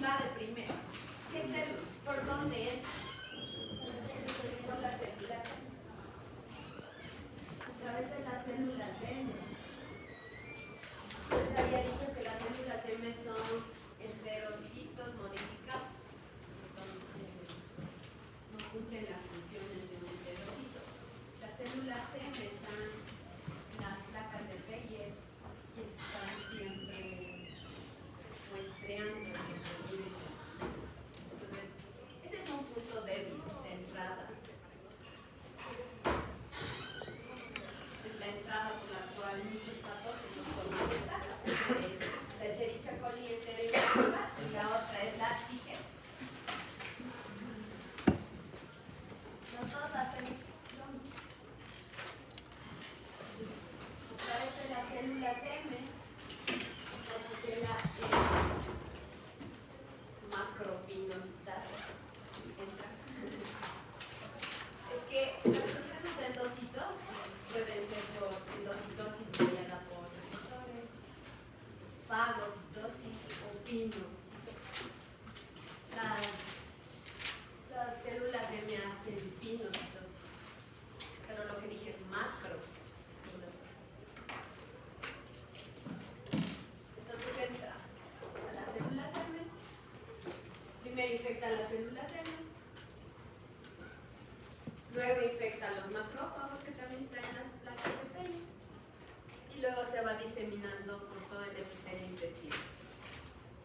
invade primero? ¿Qué célula? ¿Por dónde entra? Por las células M. A través de las células M. Les había dicho que las células M son enterocitos modificados. Entonces, no cumplen las funciones de un enterocito. Las células M están en las placas de Peyer y están siempre muestreando lo que viven. Entonces, ese es un punto débil de entrada. Es la entrada por la cual muchos patógenos toman ventaja. Es la Escherichia coli enteroinvasiva y la otra es la Shigella. Los dos hacen lo mismo. A través de las células M, la Shigella es macropinocital. Entra. Es que los procesos de endocitosis pueden ser por endocitosis mediada por receptores, fagocitosis o pinocitosis. Las células M hacen pinocitosis, pero lo que dije es macropinocitosis. Entonces entra a las células M, primero infecta a las células M, luego infecta a los macrófagos que también están en las placas de Peyer y luego se va diseminando por todo el epitelio intestinal.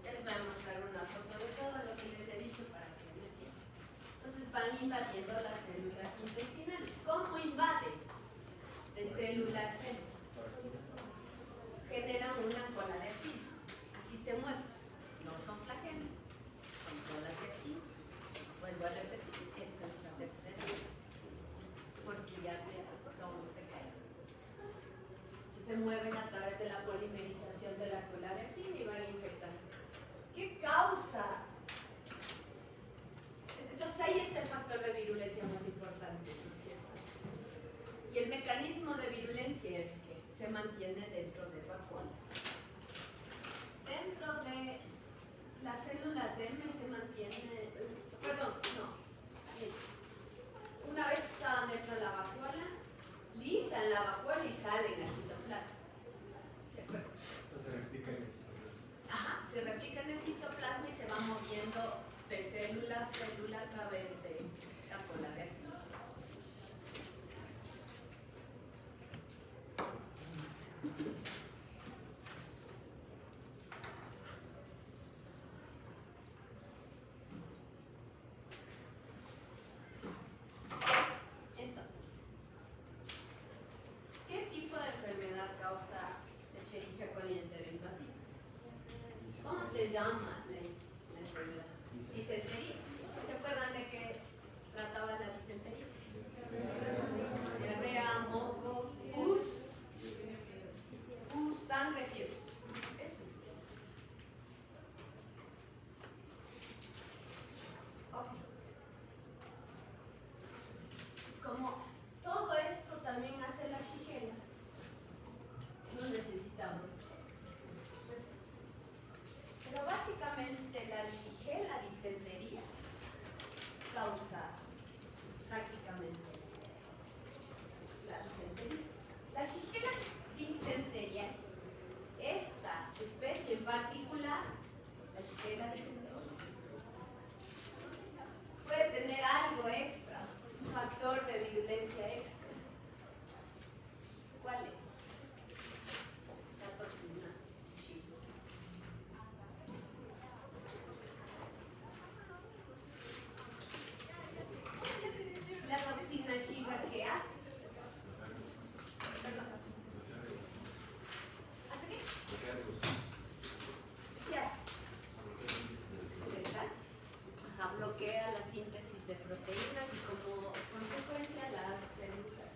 Ya les voy a mostrar una foto de todo lo que les he dicho para que me entiendan. Entonces van invadiendo las células intestinales. ¿Cómo invaden? De células M. Generan una cola de actina. Así se mueven. No son flagelos, son colas de actina. Vuelvo a repetir, esta es la tercera, porque ya se doble cae. Se mueven a través de la polimerización de la cola de actina y van infectando. ¿Qué causa? Entonces ahí está el factor de virulencia más importante, ¿no es cierto? Y el mecanismo de virulencia es que se mantiene dentro de vacuolas. Dentro de las células M se mantiene, perdón, no. Una vez que estaban dentro de la vacuola, lisan la vacuola y salen al citoplasma. ¿Se acuerdan? Entonces se replica en el citoplasma. Ajá, se replica en el citoplasma y se va moviendo de célula a célula a través de la cola de actina. Entonces, ¿qué tipo de enfermedad causa Escherichia coli enteroinvasiva? ¿Cómo se llama la enfermedad? Disentería. ¿Se acuerdan de que trataba la disentería? Diarrea, moco, pus, sangre, fiebre. Eso es. Ok. Como todo esto también hace la Shigella, no necesitamos. Pero básicamente la Shigella disentería causa prácticamente la disentería. La Shigella disentería, esta especie en particular, la Shigella disentería, puede tener algo extra, un factor de virulencia extra. ¿Cuál es? La toxina Shiga. La toxina Shiga, ¿qué hace? Perdón. ¿Hace qué? ¿Qué hace? ¿Exacto? Ajá, bloquea la síntesis de proteínas y como consecuencia las células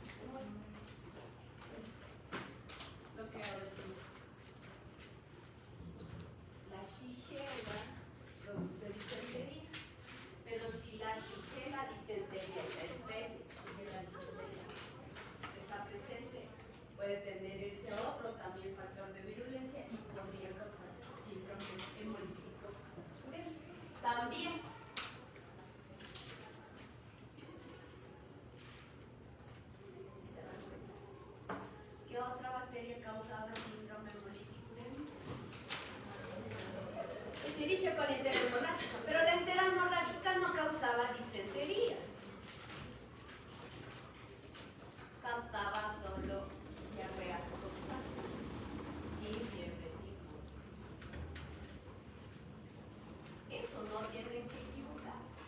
También. ¿Qué otra bacteria causaba síndrome hemolítico? Escherichia coli enterohemorrágica, pero la enterohemorrágica no causaba disentería. Causaba solo diarrea total, sin fiebre, sin moco. Eso no tienen que equivocarse.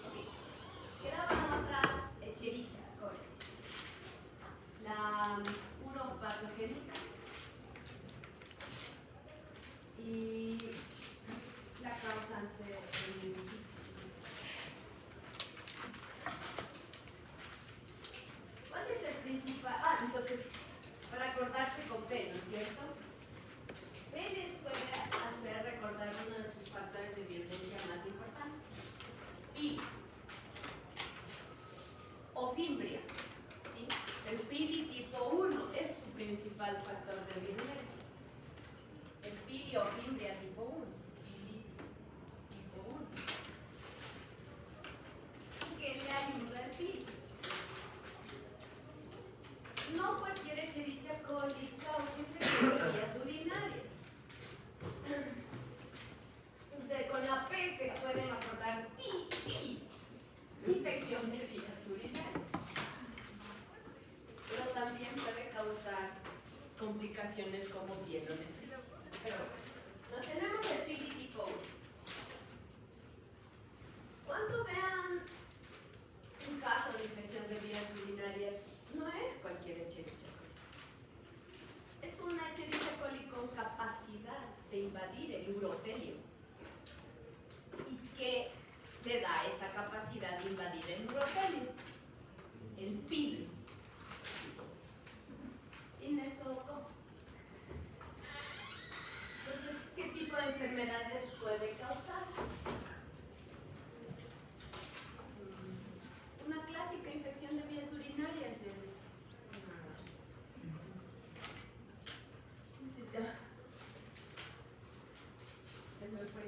Okay. Quedaban otras Escherichia coli. La uropatogénica y la causante de meningitis. ¿Cuál es el principal? Entonces, para acordarse con P, ¿no es cierto? P les puede hacer recordar uno de sus factores de violencia más importantes. Pili o fimbria. ¿Sí? El pili tipo 1 es su principal factor de violencia. El pili o fimbria tipo 1. Pili tipo 1. ¿Y qué le ayuda el pili? No cualquier Escherichia coli causa infección de vías urinarias. Ustedes con la P se pueden acordar infección de vías urinarias. Pero también puede causar complicaciones como pielonefritis. Pero nos tenemos el pili tipo 1. Cuando vean un caso de infección de vías urinarias, no es cualquier Escherichia coli. Es una Escherichia coli con capacidad de invadir el urotelio. ¿Y qué le da esa capacidad de invadir el urotelio? El pili. Sin eso, ¿cómo? Entonces, ¿qué tipo de enfermedades puede causar? Una clásica infección de vías urinarias es ¿cómo se llama? Se me fue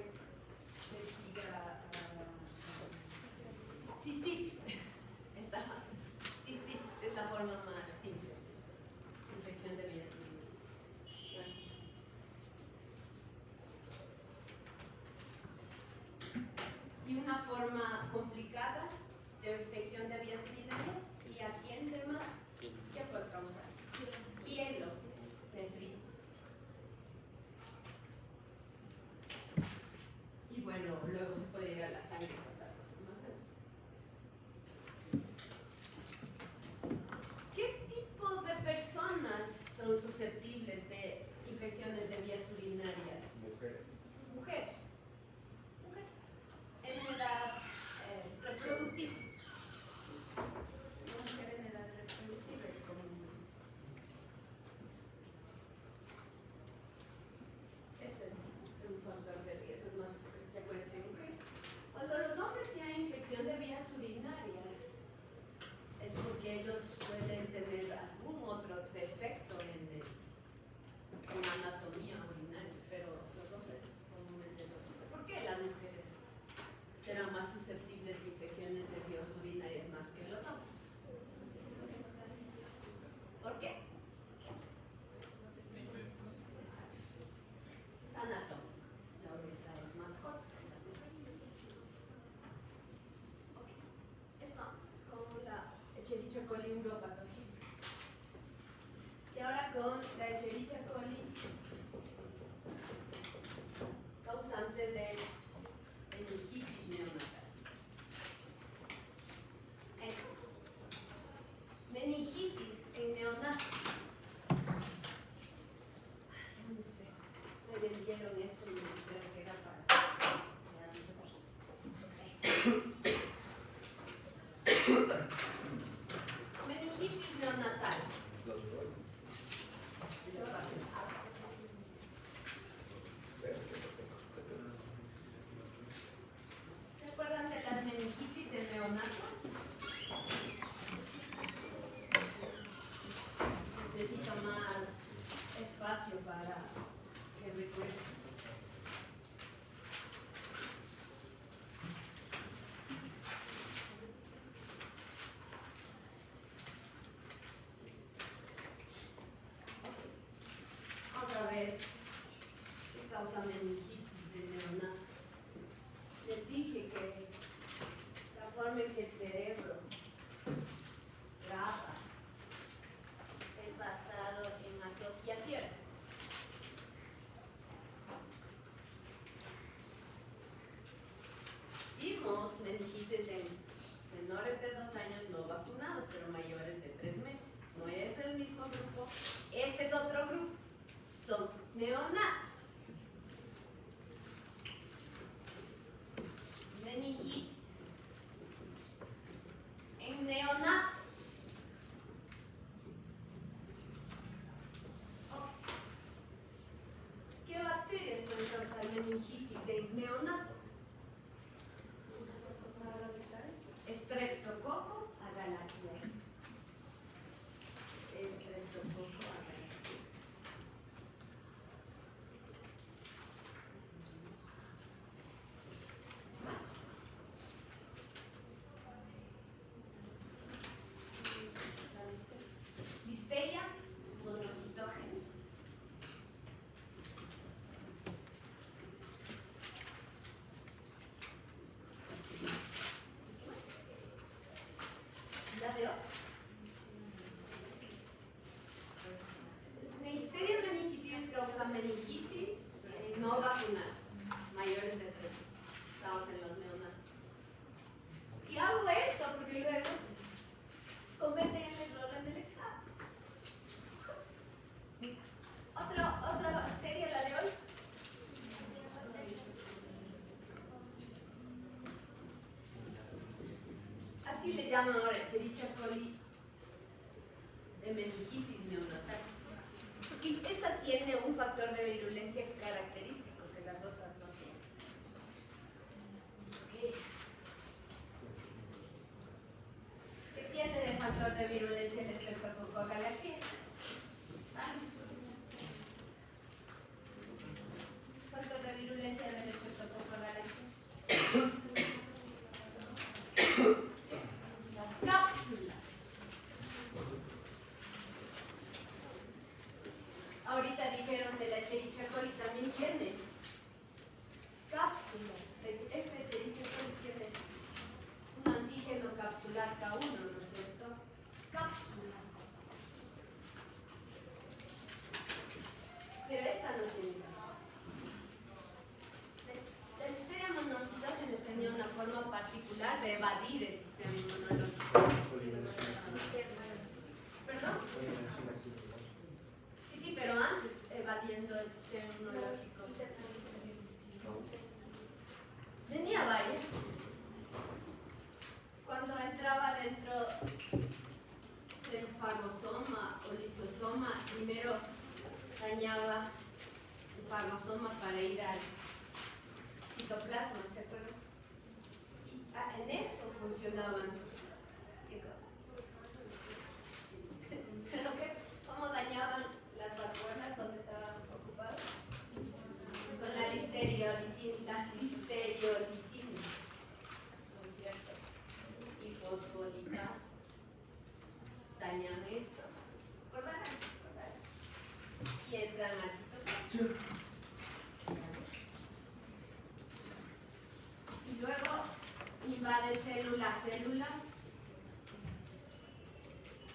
cistitis. Cistitis es la forma más simple. Infección de vías urinarias. Y una forma complicada de infección de vías urinarias, si asciende más, ¿qué puede causar? Pielonefritis. Y bueno, luego se puede ir a la sangre y pasar cosas más graves. ¿Qué tipo de personas son susceptibles de infecciones de vías urinarias? Mujeres. Mujeres. En edad reproductiva. Una mujer en edad reproductiva es común. Ese es un factor de riesgo, es más frecuente en mujeres. Cuando los hombres tienen infección de vías urinarias, es porque ellos suelen tener algún otro defecto en la anatomía urinaria, pero los hombres comúnmente no sufren. ¿Por qué las mujeres serán más susceptibles de infecciones de vías urinarias más que los hombres? ¿Por qué? Es anatómico. La uretra es más corta en las mujeres. Ok. Eso con la Escherichia coli uropatogénica. Y ahora con la Escherichia coli causante de meningitis neonatal. Meningitis en neonatos. Yo no sé, me vendieron esto y me dijeron que era para... Meningitis neonatal. ¿Se acuerdan de las meningitis de neonatos? Necesito más espacio para que recuerden. causa meningitis de neonatos. Les dije que la forma en que el cerebro graba es basado en asociaciones. Vimos meningitis en menores de 2 años no vacunados, pero mayores de 3 meses. No es el mismo grupo, este es otro grupo. Son neonatos. Meningitis en neonatos. ¿Qué bacterias pueden causar meningitis en neonatos? Streptococcus agalactiae. Streptococcus agalactiae. Listeria monocitógenes. ¿La veo? Neisseria meningitis causa meningitis no vacunadas, mayores de 3 meses. Estamos en los neonatos. Y hago esto porque luego cometen el error en el examen. Otra bacteria, la de hoy. Así le llaman ahora Escherichia coli de meningitis neonatal. Porque esta tiene un factor de virulencia característico que las otras no tienen. Ok. ¿Qué tiene de factor de virulencia el Streptococcus agalactiae? Factor de virulencia del Streptococcus agalactiae. Cápsula. Ahorita dijeron de la Escherichia coli también tiene cápsula. Este Escherichia coli tiene un antígeno capsular K1, ¿no es cierto? Cápsula. Pero esta no tiene cápsula. La Listeria monocitógenes tenía una forma particular de evadir el sistema inmunológico. ¿Perdón? Sí, pero antes evadiendo el sistema inmunológico. Tenía varias. Cuando entraba dentro del fagosoma o lisosoma, primero dañaba el fagosoma para ir al citoplasma, ¿se acuerdan? Y en eso funcionaban. ¿Qué cosa? Sí. ¿Pero qué? ¿Cómo dañaban las vacuolas donde estaban ocupadas? Con la listeriolicinas, ¿no es cierto? Y fosfolipas dañan esto. ¿Recordarán? Y entran al citoplasma. Y luego invade célula a célula,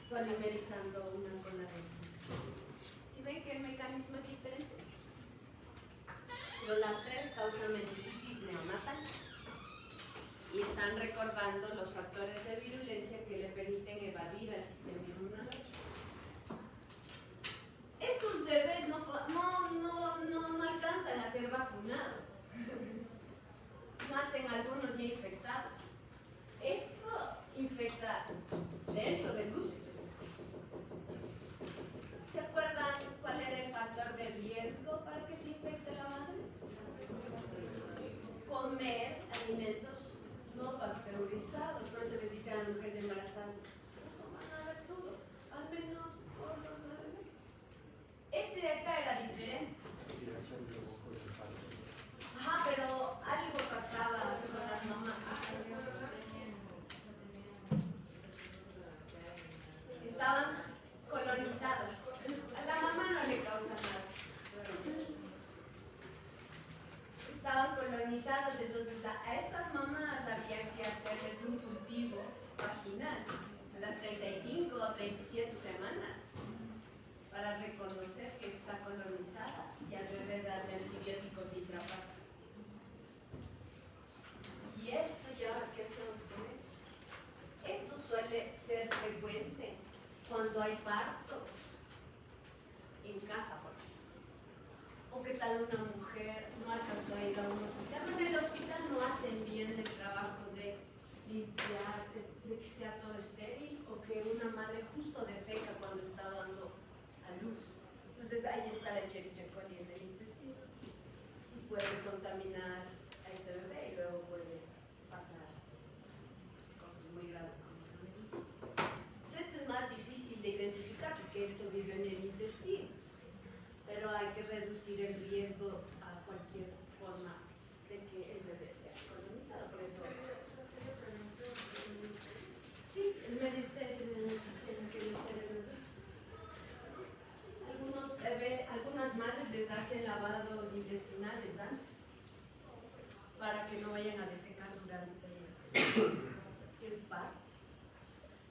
polimerizando una con la otra. ¿Sí ven que el mecanismo es diferente? Pero las tres causan meningitis neonatal y están recordando los factores de virulencia que le permiten evadir al sistema inmunológico. Estos bebés no alcanzan a ser vacunados. Nacen algunos ya infectados. Esto infecta dentro del útero. ¿Se acuerdan cuál era el factor de riesgo para que se infecte la madre? Comer alimentos no pasteurizados. Por eso les dice a las mujeres embarazadas, no coman nada crudo, al menos por los 9 meses. Este de acá era diferente. Ajá, pero algo pasaba con las mamás. Estaban colonizadas. A la mamá no le causa nada. colonizados, entonces a estas mamás había que hacerles un cultivo vaginal a las 35 o 37 semanas para reconocer que está colonizada y al bebé darle antibióticos intrapáticos. Y esto ya, ¿qué hacemos con esto? Esto suele ser frecuente cuando hay partos en casa, por ejemplo. O que tal una mujer no alcanzó a ir a un hospital. En el hospital no hacen bien el trabajo de limpiar, de que sea todo estéril, o que una madre justo defeca cuando está dando a luz. Entonces ahí está la Escherichia coli en el intestino y puede contaminar a este bebé y luego puede pasar cosas muy graves como la meningitis. Entonces esto es más difícil de identificar porque esto vive en el intestino, pero hay que reducir el riesgo a cualquier forma de que el bebé sea colonizado. Por eso sí, el medio estéril en el que nace el bebé. Algunas madres les hacen lavados intestinales antes para que no vayan a defecar durante el parto,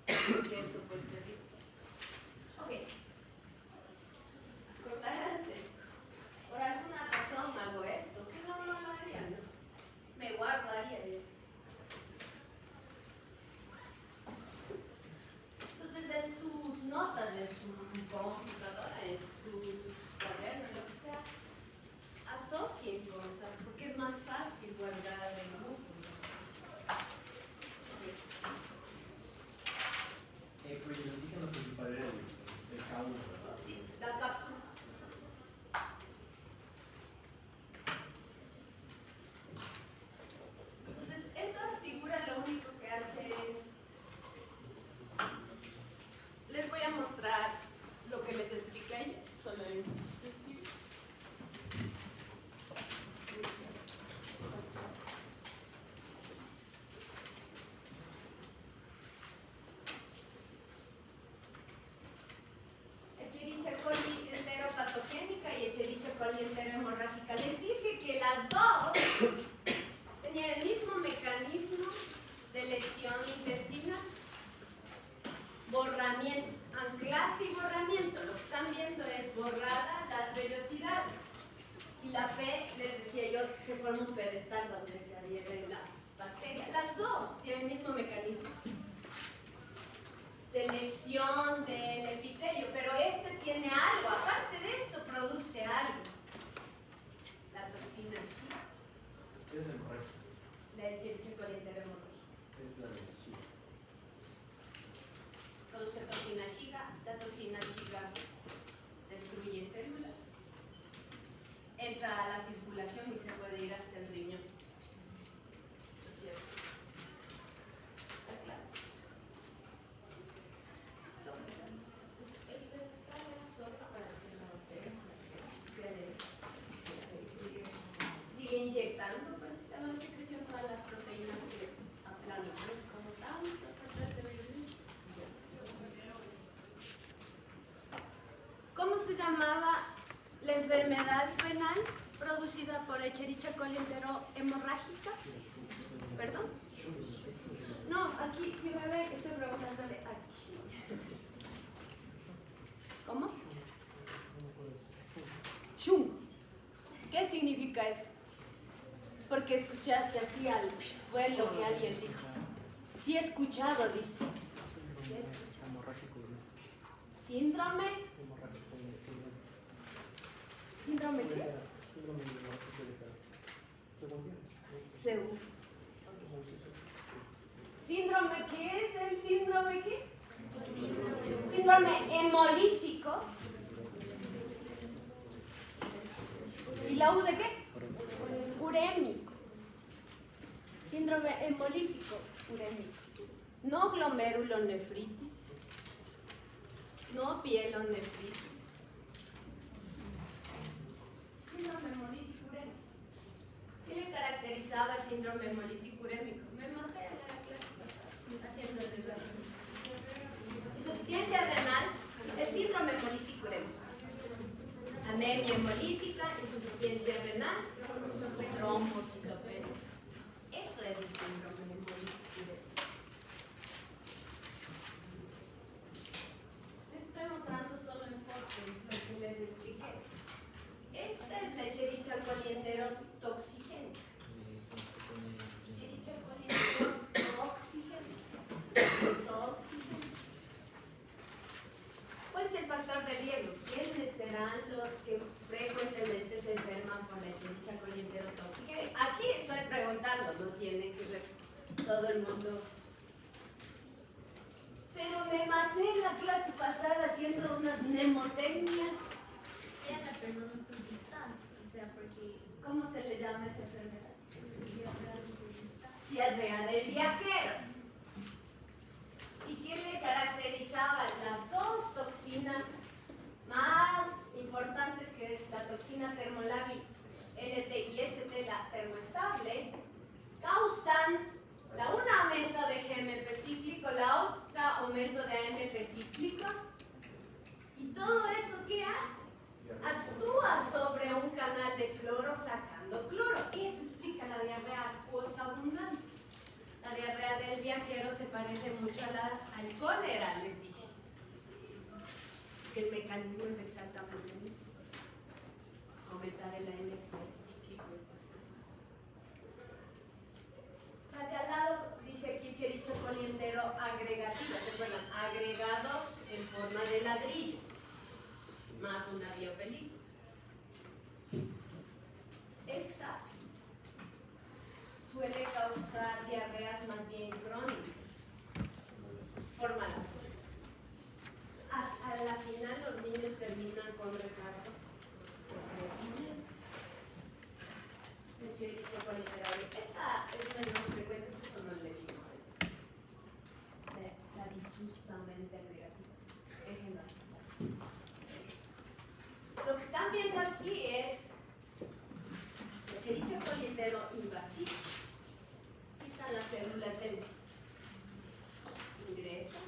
porque eso puede ser riesgo. Ok. Acordarse. Por alguna razón hago esto, si no, no lo haría, ¿no? Me guardaría esto. Entonces, en sus notas, en su computadora, en su cuaderno, lo que sea, asocien cosas, porque es más fácil guardar el grupo. Pero el antígeno principal era el K1, ¿verdad? Sí, la cápsula. Entonces, esta figura lo único que hace es... Les voy a mostrar lo que les expliqué ayer, solo en... Escherichia coli enteropatogénica y Escherichia coli enterohemorrágica. Les dije que las dos tenían el mismo mecanismo de lesión intestinal. Borramiento, anclaje y borramiento. Lo que están viendo es borrada las vellosidades. Y la P, les decía yo, se forma un pedestal donde se adhiere la bacteria. Las dos tienen el mismo mecanismo de lesión del epitelio, pero este tiene algo, aparte de esto produce algo. La toxina Shiga. ¿Qué es el correcto? La Escherichia coli enterohemorrágica. Es la de sí. Produce toxina Shiga. La toxina Shiga destruye células, entra a la circulación y se puede ir hasta el riñón. ¿No es cierto? ¿Está claro? Sigue inyectando por el sistema de secreción todas las proteínas que aplanamos como tantos factores de biología. ¿Cómo se llamaba la enfermedad renal producida por Escherichia coli enterohemorrágica? ¿Perdón? No, aquí, si me ve, estoy preguntándole aquí. ¿Cómo? Shung. ¿Qué significa eso? Porque escuchaste así al vuelo que alguien dijo. Sí he escuchado, dice. Sí he escuchado. Hemorrágico. Síndrome. ¿Síndrome qué? Síndrome hemorrágico. Seguro. ¿Síndrome qué es el síndrome qué? Síndrome hemolítico. ¿Y la U de qué? Urémico. Síndrome hemolítico urémico. No glomerulonefritis. No pielonefritis. Síndrome hemolítico urémico. ¿Qué le caracterizaba el síndrome hemolítico urémico? Me mojé en la clase pasada haciendo el desastre. Insuficiencia renal, el síndrome hemolítico urémico. Anemia hemolítica, insuficiencia renal, trombocitopenia. es el síndrome de Modic-Huber. Les estoy mostrando solo en fotos lo que les expliqué. Esta es la Escherichia coli enterotoxigénica. Escherichia coli enterotoxigénica. ¿Cuál es el factor de riesgo? ¿Quiénes serán los que frecuentemente se enferman por la Escherichia coli enterotoxigénica? Aquí estoy preguntando, no tiene que todo el mundo. Pero me maté en la clase pasada haciendo unas mnemotecnias. Ya la persona está gritando, o sea, porque ¿Cómo se le llama esa enfermedad? diarrea intestinal. Diarrea del viajero. ¿Y qué le caracterizaba? Las dos toxinas más importantes, que es la toxina termolábil LT y ST, la termoestable, causan una aumento de GMP cíclico, la otra aumento de AMP cíclico. ¿Y todo eso qué hace? Actúa sobre un canal de cloro sacando cloro. Eso explica la diarrea acuosa abundante. La diarrea del viajero se parece mucho al cólera, les dije. El mecanismo es exactamente el mismo. Aumentar el AMP cíclico. La de al lado dice aquí Escherichia coli entero agregativa. ¿Se acuerdan? Agregados en forma de ladrillo, más una biopelícula. Esta suele causar diarreas más bien crónicas. Forma a la final los niños terminan con retardo de crecimiento. Escherichia coli entero. Esta es la más frecuente, eso no le digo. La difusamente agregativa. Déjenla así. Lo que están viendo aquí es Escherichia coli entero invasiva. Aquí están las células dentro. Ingresa,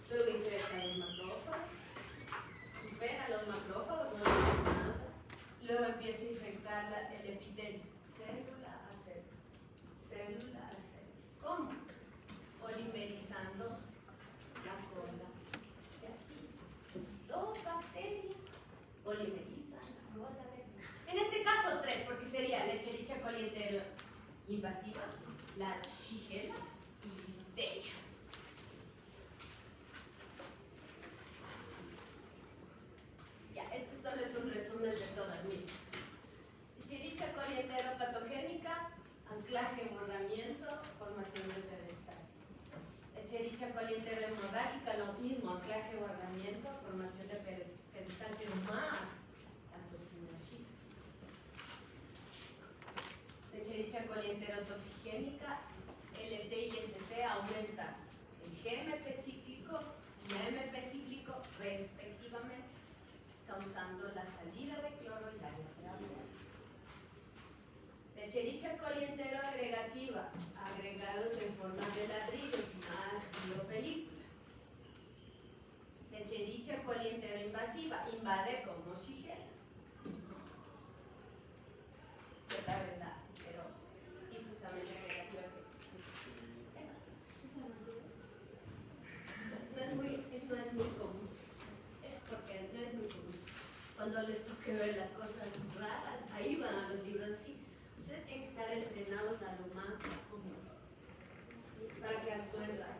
luego infecta los macrófagos, supera los macrófagos, no hace nada, luego empieza a infectar el epitelio, célula a célula, célula a célula. ¿Cómo? Polimerizando la cola de aquí. Dos bacterias polimerizan la cola de aquí. En este caso tres, porque sería la Escherichia coli entero invasiva, la Shigella y Listeria. Ya, este solo es un resumen de todas. Miren, Escherichia coli entero patogénica, anclaje, borramiento, formación de pedestal. Escherichia coli entero hemorrágica, lo mismo, anclaje, borramiento, formación de pedestal, pero más la toxina Shi. Escherichia coli enterotoxigénica, LT y ST aumenta el GMP cíclico y AMP cíclico respectivamente, causando la salida de cloro y la diarrea. Escherichia coli entero agregativa, agregados en forma de ladrillos más biopelícula. Escherichia coli entero invasiva, invade como Shigella. ¿Verdad? Pero difusamente agregativa. No es muy común. Es porque no es muy común. Cuando les toque ver las cosas raras, ahí van a los libros así. Ustedes tienen que estar entrenados a lo más común, ¿sí? Para que acuerdan.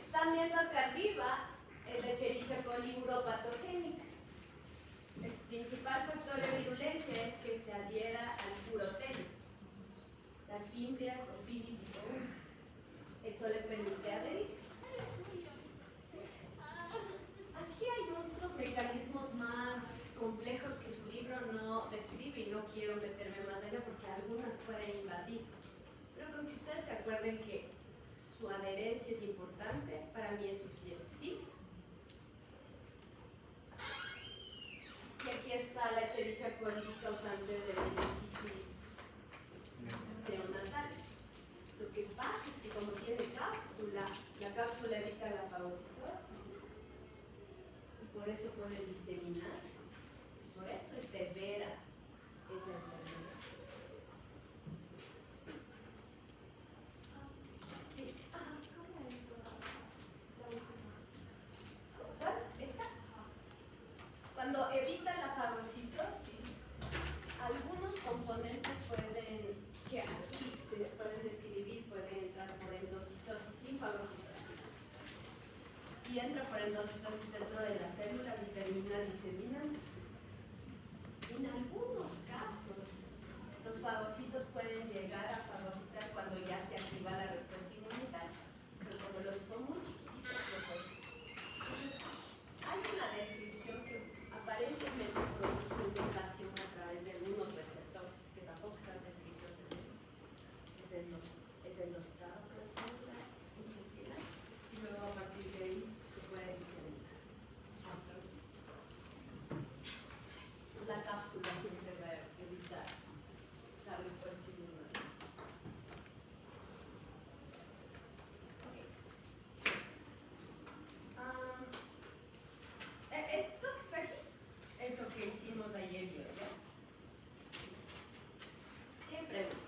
Están viendo acá arriba el Escherichia coli uropatogénica. El principal factor de virulencia es que se adhiera al urotelio, las fimbrias o PIDI tipo 1. Eso le permite adherirse. Aquí hay otros mecanismos más complejos que su libro no describe y no quiero meterme más allá porque algunas pueden invadir. Pero con que ustedes se acuerden que su adherencia es importante, para mí es suficiente, ¿sí? Y aquí está la Escherichia coli causante de meningitis neonatal. Lo que pasa es que como tiene cápsula, la cápsula evita la fagocitosis. Y por eso puede diseminarse. Por eso es severa esa enfermedad. evita la fagocitosis. Algunos componentes que aquí se pueden describir, pueden entrar por endocitosis, sin fagocitosis. Y entra por endocitosis dentro de las células y termina diseminando. En algunos casos, los fagocitos pueden llegar a fagocitar cuando ya se activa la respuesta inmunitaria, pero como los son muy chiquititos, no pueden. Entonces, hay una descripción que aparentemente produce mutación a través de algunos receptores que tampoco están descritos es el estado de la célula intestinal, y luego a partir de ahí se puede diseminar a otros sitios. La cápsula siempre va a evitar la respuesta inmunitaria. Okay. Esto que está aquí es lo que hicimos ayer y hoy, ¿ya? ¿Qué pregunta?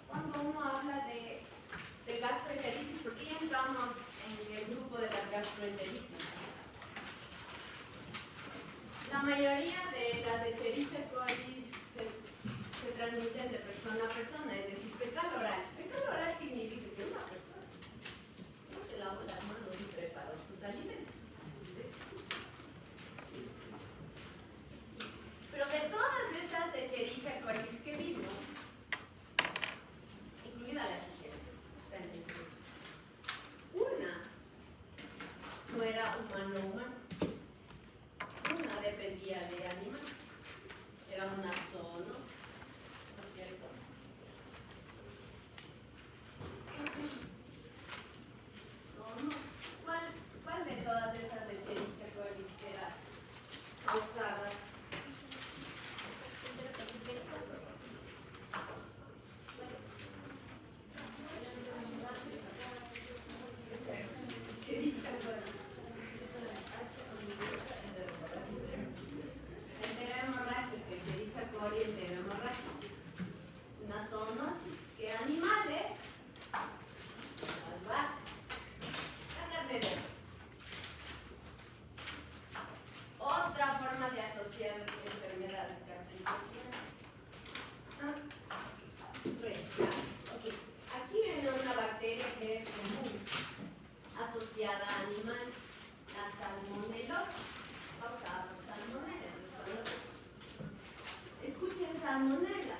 Cuando uno habla de gastroenteritis, ¿por qué ya entramos en el grupo de las gastroenteritis? La mayoría de las Escherichia coli se transmiten de persona a persona, es decir, fecal oral. Fecal oral significa que una persona no se lavó las manos y preparó sus alimentos. Pero de todas estas Escherichia coli que vimos, incluida la Shigella, está en este grupo, una no era humano-humano, una dependía de animales, era una zoonosis, ¿no es cierto? ¿Cuál de todas esas Escherichia coli era causada? Escherichia coli. Enterohemorrágica, Escherichia coli enterohemorrágica. Una zoonosis. ¿Qué animales? Las vacas. La carne de res. Otra forma de asociar enfermedades gastrointestinales. Okay. Aquí viene una bacteria que es común, asociada a animales, la salmonelosis, causada por salmonela. Escuchen salmonela.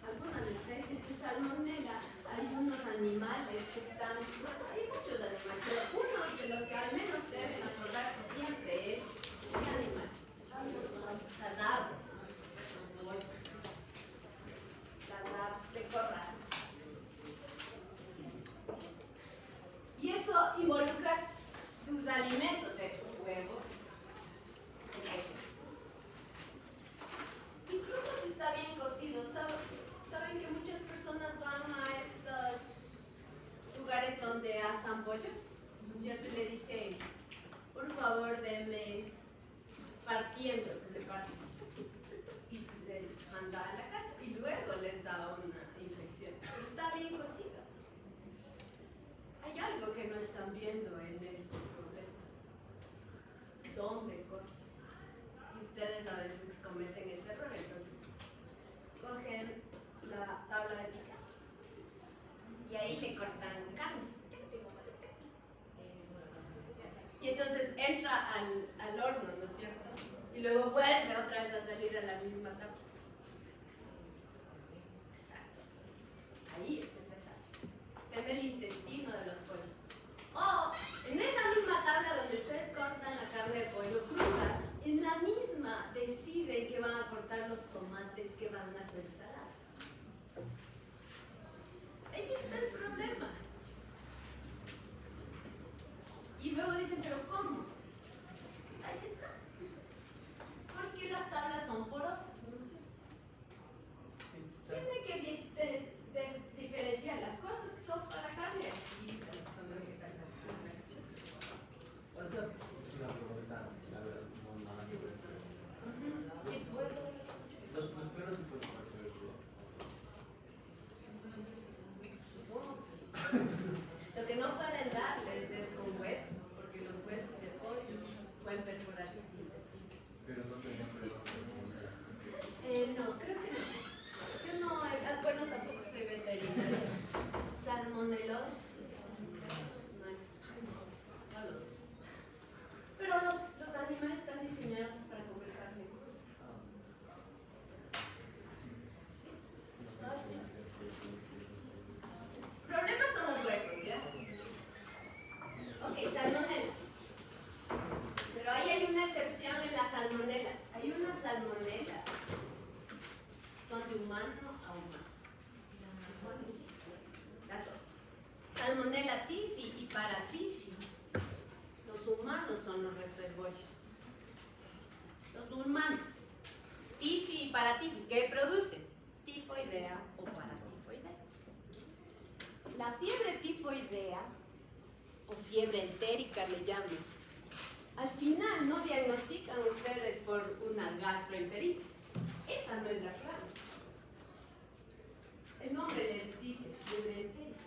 Algunas especies de salmonela, hay unos animales que están, bueno, hay muchos animales, pero uno de los que al menos deben acordarse siempre es ¿qué animales? Las aves. Las aves de corral. Y eso involucra sus alimentos, huevos, incluso si está bien cocido. ¿Saben que muchas personas van a estos lugares donde asan pollo? ¿No es cierto? Y le dicen, por favor, denme partiendo. Entonces le parten y se le manda a la casa y luego les da una infección. Está bien cocido. Hay algo que no están viendo en este problema. ¿Dónde cortan? Y ustedes a veces cometen ese error, entonces cogen la tabla de picar y ahí le cortan carne. Y entonces entra al horno, ¿no es cierto? Y luego vuelve otra vez a salir a la misma tabla. Exacto. Ahí es el detalle. Está en el intestino de los pollos. O en esa misma tabla donde ustedes cortan la carne de pollo cruda, en la misma deciden que van a cortar los tomates que van a su ensalada. Ahí está el problema. Y luego dicen, ¿pero cómo? Ahí está. Porque las tablas son porosas, ¿no es cierto? Tiene que diferenciar las cosas que son para carne y las que son vegetales. Esta es una pregunta, la verdad, no nada que ver. Sí, puedo. Los perros se pueden comer. Lo que no pueden darles es con hueso, porque los huesos de pollo pueden perforar sus intestinos. Pero no tenía pruebas. No, creo que no. Yo no, bueno, tampoco soy veterinaria. Salmonelosis, no es solos. Pero los animales están diseñados para comer carne. Sí, todo el tiempo. Problemas son los huesos, ¿ya? Ok, salmonelas. Pero ahí hay una excepción en las salmonelas. Hay unas salmonelas que son de humano a humano. Las dos. Salmonella tifi y paratifi. Los humanos son los reservorios. Los humanos, tifi y paratifi, ¿qué producen? Tifoidea o paratifoidea. La fiebre tifoidea o fiebre entérica le llaman. Al final no diagnostican ustedes por una gastroenteritis. Esa no es la clave. El nombre les dice fiebre entérica.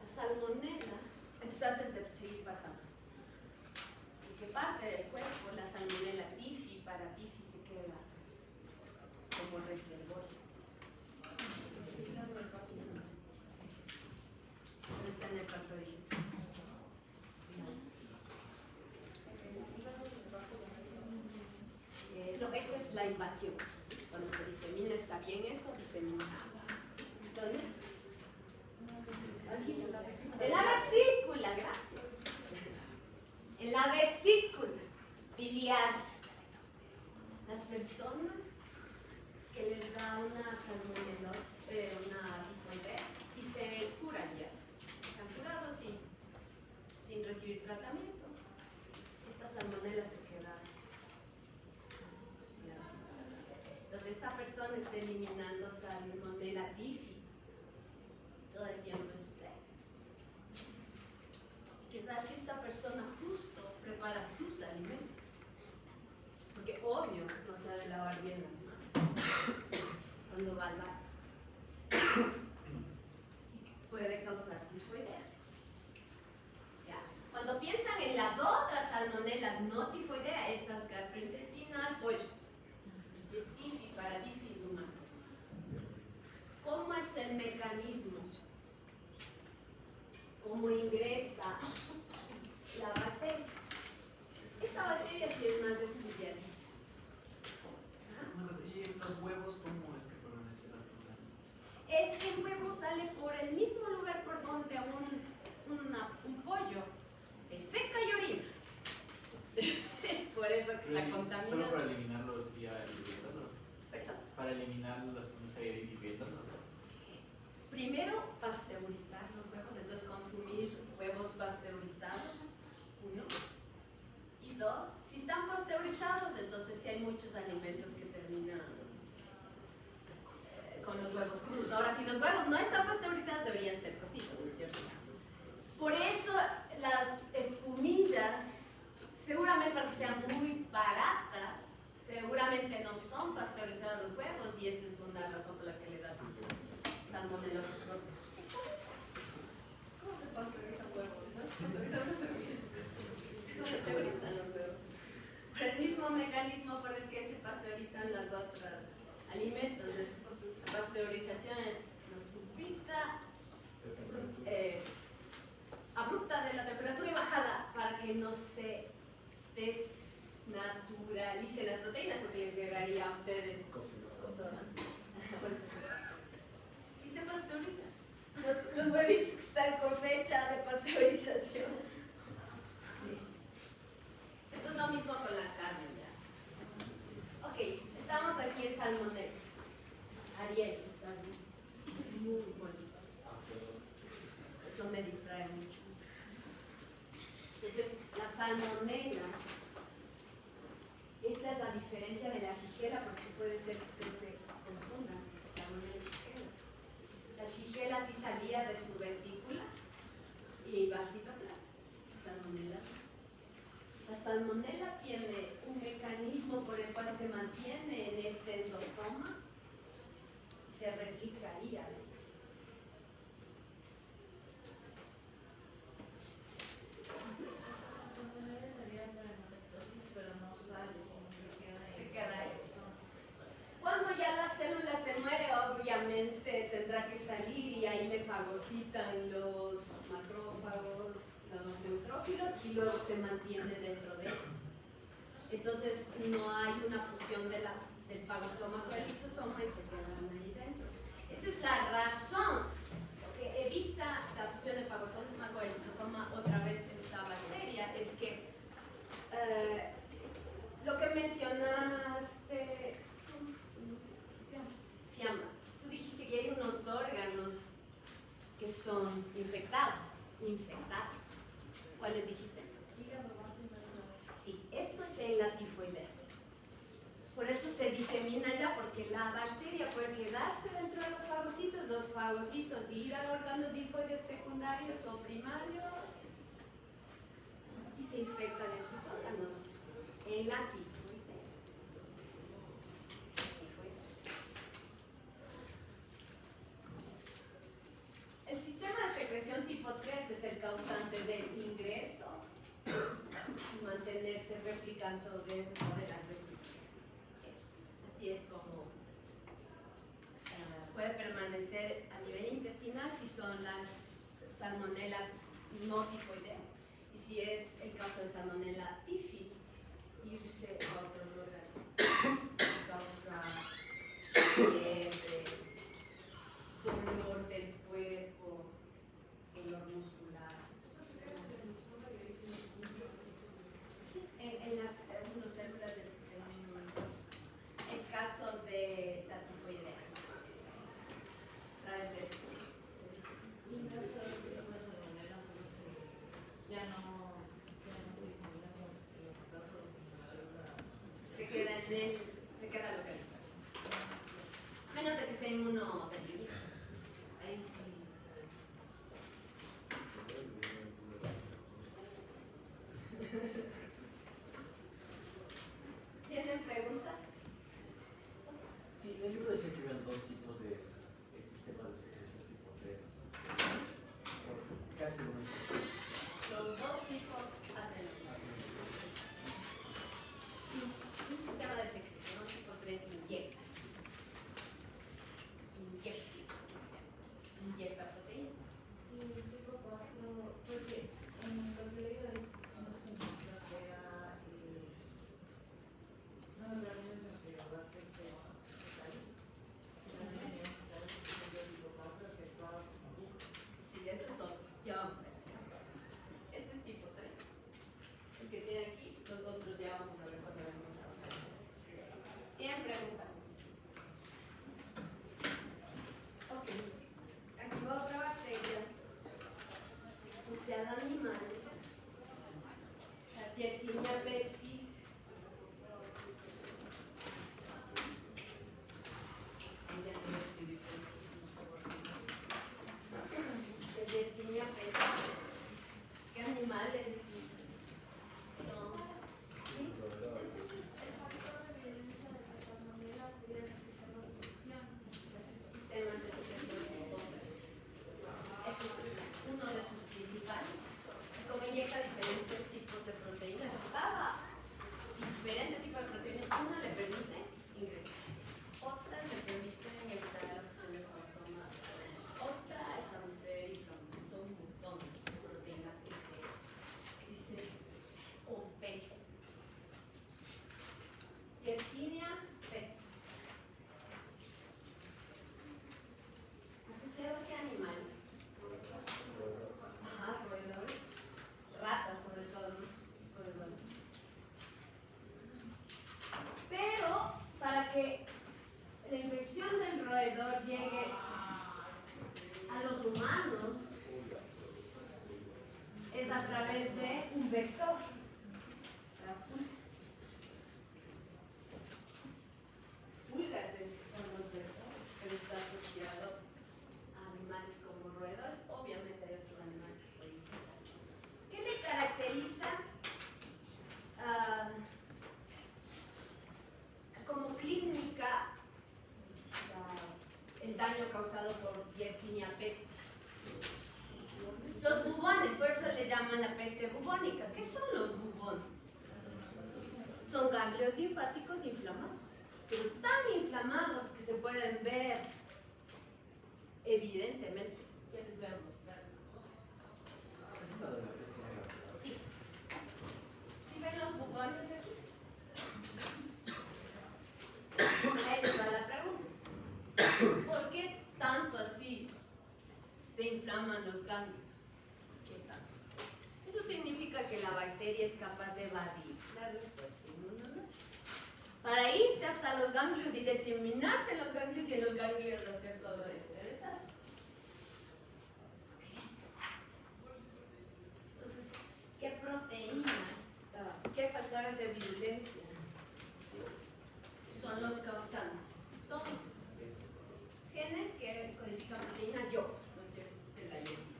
La salmonela, entonces antes de seguir pasando, ¿en qué parte del cuerpo la salmonela tifi, paratifi se queda como reservorio? No está en el parto digestivo. No, esa es la invasión. Cuando se disemina, ¿está bien eso? Disemina. Entonces, en la vesícula, gracias. En la vesícula biliar, las personas que les da una salmonelosis, una tifoidea, y se curan ya. Se han curado sin recibir tratamiento. Esta salmonela se queda. Entonces esta persona está eliminando salmonella tifi todo el tiempo en sus heces. Quizás si esta persona justo prepara sus alimentos, porque obvio no sabe lavar bien las manos cuando va al baño, puede causar tifoidea. Ya. Cuando piensan en las otras salmonelas no tifoidea, estas gastrointestinal, pollo. Si es tifi, paratifi, es humano. ¿Cómo es el mecanismo? ¿Cómo ingresa la bacteria? Esta bacteria sí es más estudiada. ¿Y los huevos cómo es que permanecen las cosas? Es que el huevo sale por el mismo lugar por donde un pollo defeca y orina. Es por eso que está contaminado. Solo para eliminarlos vía etiquetando. Perdón. Para eliminarlos, no sé, etiquetando. Primero, pasteurizar los huevos, entonces consumir huevos pasteurizados, uno. Y dos, si están pasteurizados, entonces sí hay muchos alimentos que terminan con los huevos crudos. Ahora, si los huevos no están pasteurizados, deberían ser cocidos, ¿no es cierto? Por eso las espumillas, seguramente para que sean muy baratas, seguramente no son pasteurizados los huevos y esa es una razón por la que le dan salmonelosis. ¿Cómo se pasteurizan huevos? ¿No? Se pasteurizan los huevos. Por el mismo mecanismo por el que se pasteurizan las otras alimentos. La pasteurización es una subida abrupta de la temperatura y bajada para que no se desnaturalicen las proteínas, porque les llegaría a ustedes sí se pasteuriza. Los huevitos que están con fecha de pasteurización. Sí. Esto es lo mismo con la carne ya. Ok, estamos aquí en salmonella. Ariel, está muy bonito. Eso me distrae mucho. Entonces, la salmonella, esta es la diferencia de la shigella, porque puede ser que ustedes se confundan, salmonella y shigella. La shigella sí salía de su vesícula y vasito plano. Salmonella. La salmonella tiene un mecanismo por el cual se mantiene en este endosoma y se replica ahí adentro. salir y ahí le fagocitan los macrófagos, los neutrófilos y luego se mantiene dentro de ellos. Entonces no hay una fusión del fagosoma con el lisosoma y se quedan ahí dentro. Esa es la razón que evita la fusión del fagosoma con el lisosoma otra vez esta bacteria, es que lo que mencionaste, Fiamma, tú dijiste que hay unos órganos que son infectados. ¿Cuáles dijiste? Sí, eso es en la tifoidea. Por eso se disemina ya, porque la bacteria puede quedarse dentro de los fagocitos y ir a órganos linfoideos secundarios o primarios y se infectan esos órganos en la tifoidea. El sistema de secreción tipo 3 es el causante del ingreso y mantenerse replicando dentro de las vesículas. Así es como puede permanecer a nivel intestinal si son las salmonelas no tifoideas. Y si es el caso de salmonella tifi, irse a otros lugares. Causa fiebre, dolor del cuerpo, dolor muscular. Sí, en las células del sistema inmunitario. El caso de la tifoidea. Trae después. Y en caso de este tipo de salmonela ya no se disemina con el caso de la célula. Se queda localizado. Menos de que sea inmunodeprimido. Ahí sí. ¿Tienen preguntas? Sí, el libro decía que había dos tipos de sistema de secreción tipo 3. ¿Qué hace uno? Los dos tipos hacen lo mismo. Un sistema de secreción tipo 3 inyecta proteína. Y el tipo 4, porque en lo que leí de ahí, era no me parece que hablaste que Sí, eso es otro. Ya vamos a ver. Este es tipo 3. El que tiene aquí, los otros ya vamos a ver cuando vamos a trabajar. ¿Tienen preguntas? Ok. Aquí va otra bacteria asociada a animales. La Yersinia pestis. Yersinia pestis. ¿Qué animales son? ¿Sí? Sistemas de secreción tipo 3. Ese es uno de sus principales. Como inyecta diferentes tipos de proteínas, cada diferente tipo de proteínas, una le permite ingresar, otra le permite evitar la fusión del cromosoma, otra establecer inflamación. Son un montón de proteínas que se operan. Yersinia pestis. ¿Asociado a qué animales? Ajá, roedores. Ratas sobre todo, ¿no? Roedores. Pero para que la infección del roedor llegue a los humanos es a través de un vector. Las pulgas. Pulgas son los vectores, pero está asociado a animales como roedores. Obviamente hay otros animales que pueden infectar. ¿Qué le caracteriza como clínica el daño causado por Yersinia pestis? Los bubones, por eso le llaman la peste bubónica. ¿Qué son los bubones? Son ganglios linfáticos inflamados, pero tan inflamados que se pueden ver evidentemente. Ya les voy a mostrar una cosa. Es una de las que tiene la Sí. ¿Sí ven los bubones aquí? Ahí les va la pregunta. ¿Por qué tanto así se inflaman los ganglios? ¿Qué tanto así? Eso significa que la bacteria es capaz de evadir la respuesta inmunológica para irse hasta los ganglios y diseminarse en los ganglios y en los ganglios hacer todo este desastre. Entonces, ¿qué proteínas, qué factores de virulencia son los causantes? Son genes que codifican proteína yo, ¿no es cierto? De la yesina.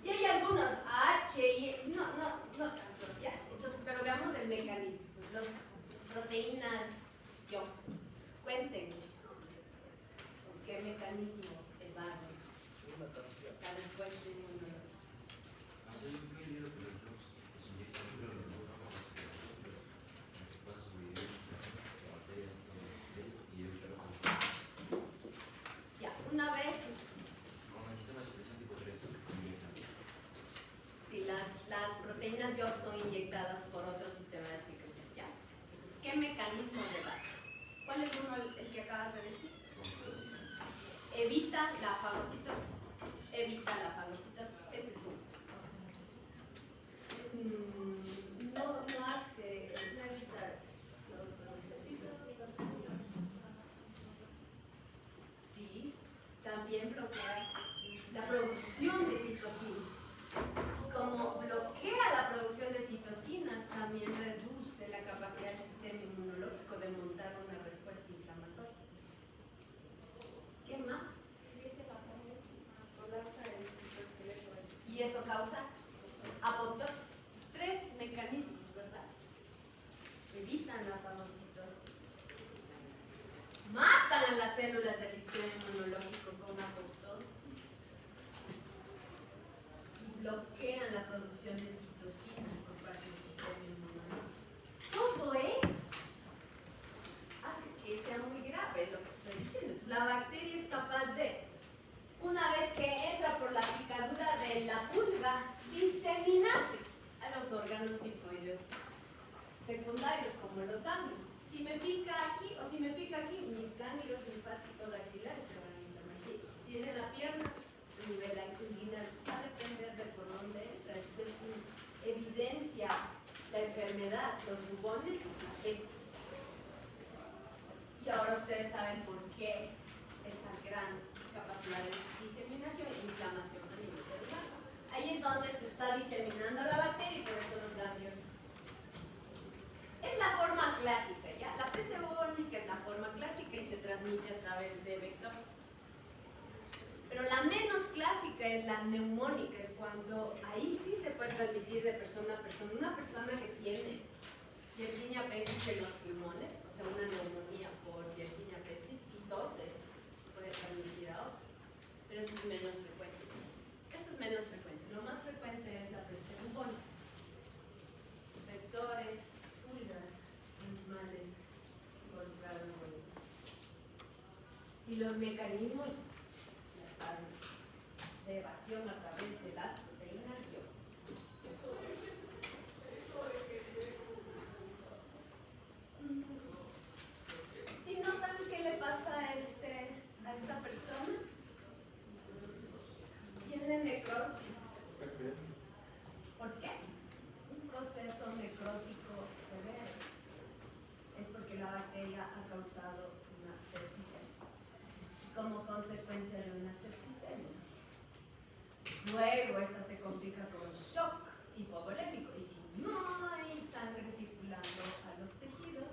Y hay algunos H y no tantos, ¿ya? Entonces, pero veamos el mecanismo. Las proteínas yo. Entonces, cuéntenme con qué mecanismo evaden la respuesta inmunológica. Ya, una vez. Si las proteínas YOP son inyectadas por otro sistema de secreción, ¿ya? Entonces, ¿qué mecanismo de evaden? ¿Cuál es uno el que acabas de decir? Evita la fagocitosis. Evita la fagocitosis. Ese es uno. No hace, no evita los leucocitos. Sí, también bloquea la producción de citocinas. Como bloquea la producción de citocinas, también reduce la capacidad del sistema inmunológico de montar una respuesta inflamatoria. ¿Qué más? Y eso causa apoptosis. 3 mecanismos, ¿verdad? Evitan la fagocitosis. Matan a las células del sistema inmunológico con apoptosis. Y bloquean la producción de citocinas por parte del sistema inmunológico. Todo eso hace que sea muy grave lo que estoy diciendo. Entonces, la bacteria es capaz de, una vez que entra por la picadura de la pulga, diseminarse a los órganos linfoideos secundarios como los ganglios. Si me pica aquí o si me pica aquí, mis ganglios linfáticos axilares se van a inflamar. Si es en la pierna, a nivel inguinal, va a depender de por dónde entra. Entonces, evidencia la enfermedad, los bubones, la peste. Y ahora ustedes saben por qué esa gran capacidad de diseminación e inflamación a nivel celular. Ahí es donde se está diseminando la bacteria y por eso los ganglios. Es la forma clásica, ¿ya? La peste bubónica es la forma clásica y se transmite a través de vectores. Pero la menos clásica es la neumónica, es cuando ahí sí se puede transmitir de persona a persona. Una persona que tiene Yersinia pestis en los pulmones, o sea, una neumonía por Yersinia pestis, si tose, puede transmitir a otro. Pero eso es menos frecuente. Eso es menos frecuente. Lo más frecuente es la peste bubónica. Vectores, pulgas, animales involucrados en el. Y los mecanismos, ya saben, de evasión a través de las proteínas yo. Si notan qué le pasa a esta persona, tiene necrosis. ¿Por qué? Un proceso necrótico severo es porque la bacteria ha causado una septicemia. Como consecuencia de una septicemia, luego esta se complica con shock hipovolémico y si no hay sangre circulando a los tejidos,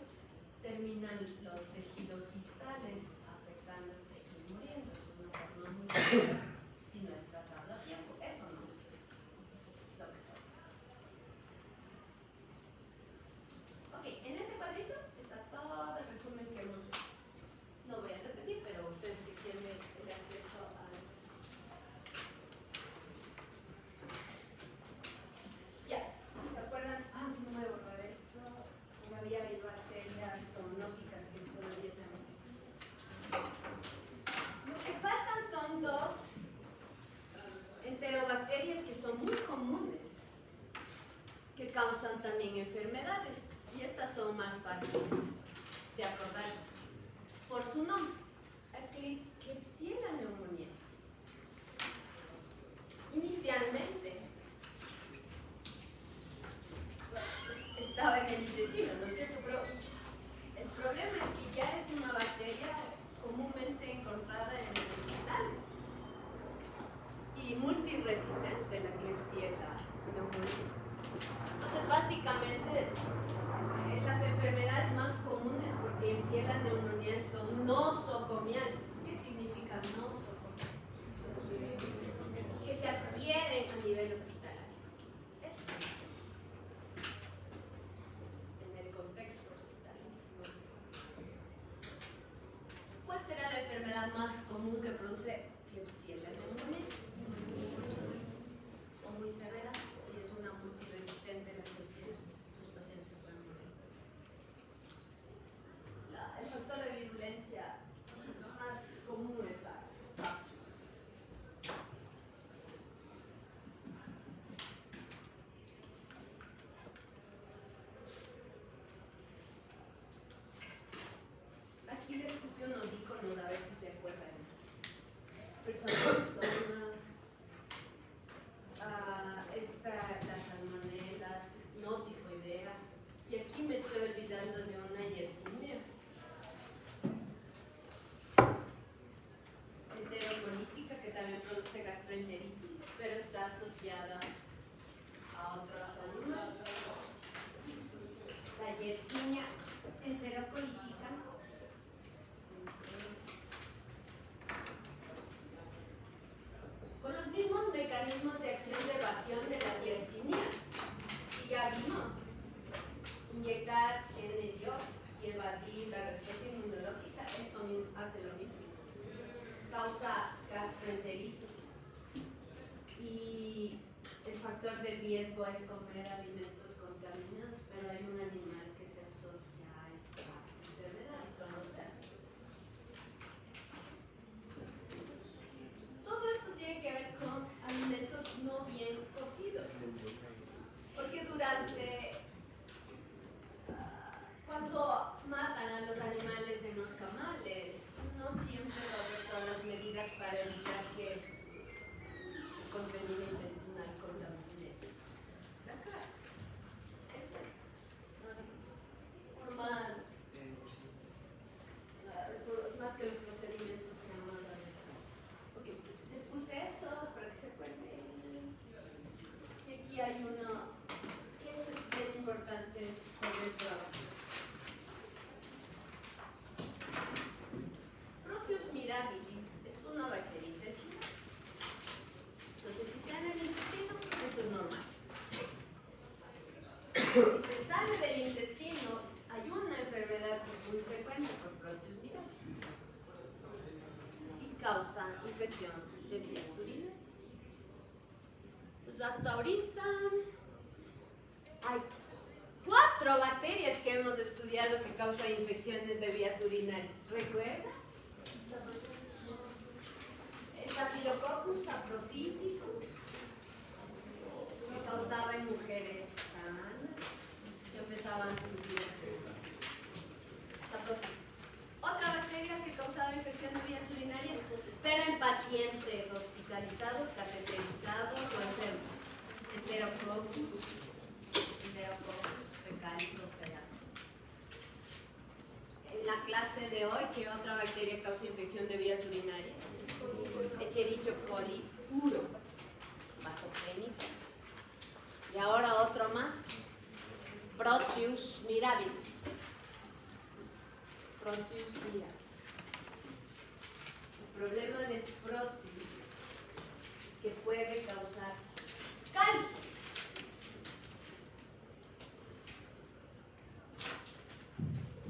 terminan los tejidos distales afectándose y muriendo de una forma muy grave si no es tratado a tiempo. Eso no es lo que está pasando. Ok, en este cuadrito está todo el resumen que hemos hecho. No voy a repetir, pero ustedes que tienen el acceso a. Ya, ¿se acuerdan? No me voy a borrar esto. Todavía hay bacterias zoonóticas que todavía tenemos. Lo que causan también enfermedades. Y estas son más fáciles de acordar por su nombre. Klebsiella pneumoniae. Inicialmente estaba en el intestino, ¿no es cierto? Pero el problema es que ya es una bacteria comúnmente encontrada en los hospitales y multiresistente, la Klebsiella pneumoniae. Entonces, básicamente, las enfermedades más comunes por Klebsiella pneumoniae son nosocomiales. ¿Qué significa nosocomial? Que se adquieren a nivel hospitalario. Eso en el contexto hospitalario. ¿Cuál será la enfermedad más común que produce Klebsiella pneumoniae? Son muy severas. Si es una multiresistente la Klebsiella, los pacientes se pueden morir. El factor de virulencia más común es la cápsula. Aquí les puse unos iconos a ver si se acuerdan. Personas las salmonelas, notifoidea, y aquí me estoy olvidando de una yersinia. Enterocolítica, que también produce gastroenteritis, pero está asociada a otros animales. La yersinia enterocolítica con los mismos mecanismos de acción de evasión de las yersinias. Y ya vimos, inyectar NDO y evadir la respuesta inmunológica, esto hace lo mismo. Causa gastroenteritis. Y el factor de riesgo es comer alimentos contaminados, pero hay un animal que se asocia a esta enfermedad y son los cerdos. Todo esto tiene que ver con alimentos no bien cocidos, porque cuando matan a los animales en los camales, no siempre va a haber todas las medidas para evitar que el contenido intestinal contamine la carne. Eso es. Por más que los procedimientos sean más adecuados. Ok, les puse eso para que se acuerden. Y aquí hay uno que es bien importante sobre el trabajo. Proteus mirabilis es una bacteria intestinal. Entonces, si está en el intestino, eso es normal. Si se sale del intestino, hay una enfermedad que es muy frecuente por Proteus mirabilis y causa infección de vías urinarias. Entonces, hasta ahorita hay 4 bacterias que hemos estudiado que causan infecciones de vías urinarias. ¿Recuerdan? Staphylococcus saprophyticus, que causaba en mujeres sanas que empezaban sus vidas sexuales. Otra bacteria que causaba infección de vías urinarias, pero en pacientes hospitalizados, cateterizados o enfermos. Enterococcus fecalis o feacis. En la clase de hoy, ¿qué otra bacteria causa infección de vías urinarias? Escherichia coli puro, patogénico. Y ahora otro más, Proteus mirabilis. Proteus mirabilis. El problema del Proteus es que puede causar cáliz.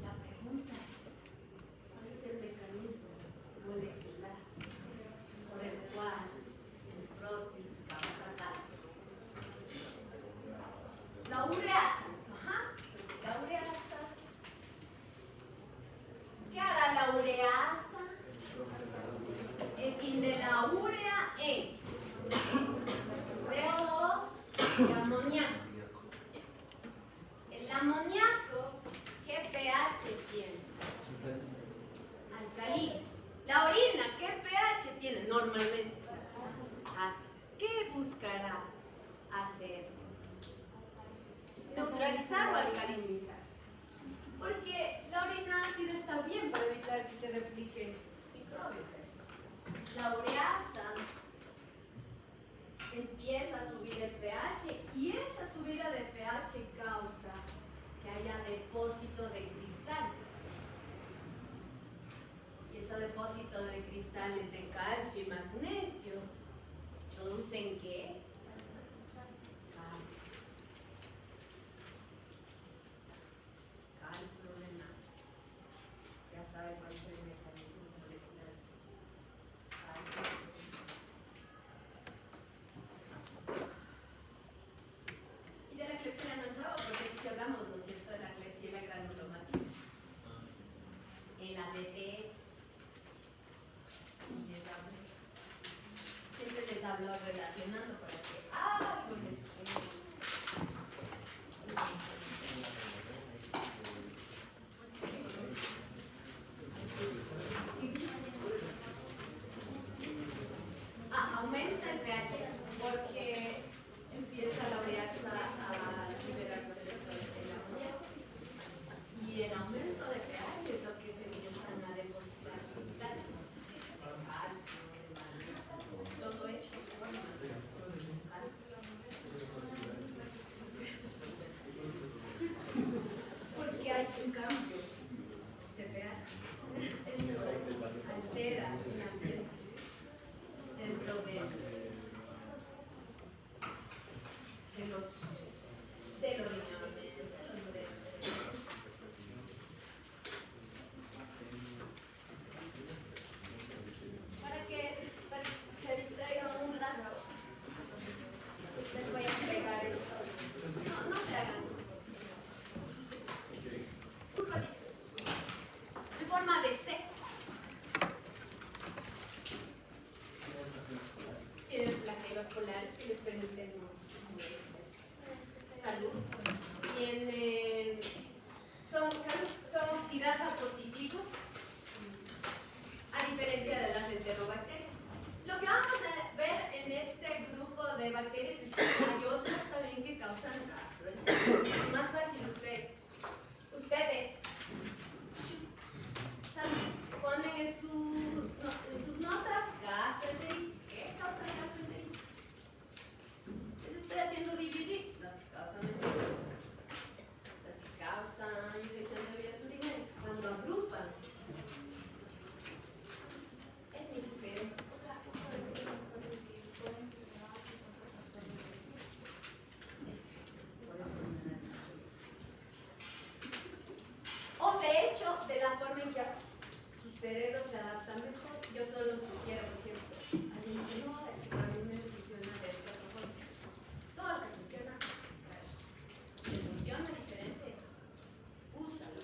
La pregunta es, ¿cuál es el mecanismo molecular por el cual el Proteus causa cáliz? La ureasa. Pues la ureasa. ¿Qué hará la ureasa? Escinde la urea en CO2 y amoníaco. amoníaco, ¿qué pH tiene? Alcalino. La orina, ¿qué pH tiene normalmente? Ácido. ¿Qué buscará hacer? ¿Neutralizar o alcalinizar? Porque la orina ácida está bien para evitar que se repliquen microbios. La ureasa empieza a subir el pH y esa subida de pH causa que haya depósito de cristales. Y esos depósitos de cristales de calcio y magnesio producen ¿qué? Cálculo renal. Ya sabe cuál es el mecanismo molecular. Y de la Klebsiella no usaba, porque si hablamos, ¿no es cierto?, de la Klebsiella granulomatica. En las ETS. Siempre les hablo relacionando para que algo les aumenta el pH porque empieza la ureasa a liberar los receptores del amoníaco y el aumento de pH es lo que se empiezan a depositar cristales de calcio, de magnesio, todo eso. Porque hay un cambio de pH. Eso altera el ambiente dentro de los riñones, de los uretres. Para que se distraigan un rato, les voy a entregar esto. No se hagan en forma de C. Tienen flagelos polares que les permiten salud. Tienen, son oxidasa positivos, a diferencia de las enterobacterias. Lo que vamos a ver en este grupo de bacterias es que hay otras también que causan gastroenteritis. Más fácil ustedes ponen en sus notas gastroenteritis. ¿Qué causa la gastroenteritis? Les estoy haciendo dividir las que causan enfermedades, las que causan infección de vías urinarias. Cuando agrupan, es mi sugerencia. O de hecho, de la forma en que su cerebro se adapta mejor, yo solo sugiero, por ejemplo, alguien dice, no, es que para mí me funciona de esta otra forma. Todo lo que funciona, si funciona diferente, úsalo.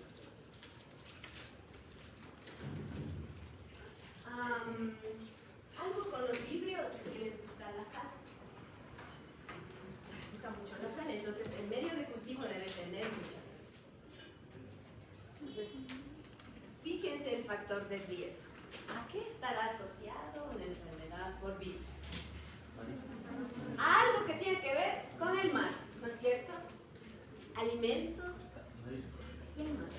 Algo con los vibrios es que les gusta la sal. Les gusta mucho la sal, entonces el medio de cultivo debe tener mucha sal. Entonces, fíjense el factor de riesgo. ¿A qué estará asociado una enfermedad por vibrios? Algo que tiene que ver con el mar, ¿no es cierto? Alimentos. ¿Qué más?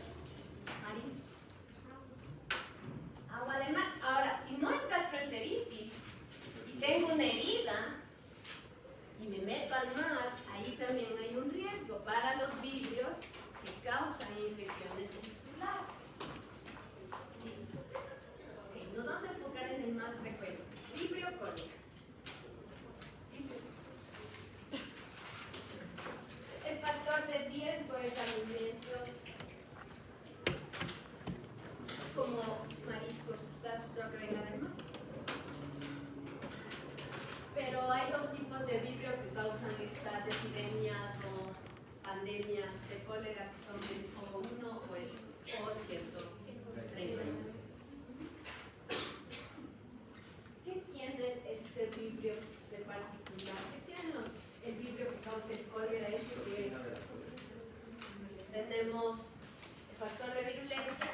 Mariscos. Agua de mar. Ahora, si no es gastroenteritis y tengo una herida y me meto al mar, ahí también hay un riesgo para los vibrios que causan infecciones insulares. Sí. Ok, nos vamos a enfocar en el más frecuente. Vibrio cólica. El factor de riesgo es alimentos como mariscos, crustáceos, lo que venga del mar. Pero hay dos tipos de vibrio que causan estas epidemias o pandemias de cólera, que son el O1 o el O130. ¿Qué tiene este vibrio de particular? ¿Qué tiene el vibrio que causa el cólera? Ese que tenemos el factor de virulencia.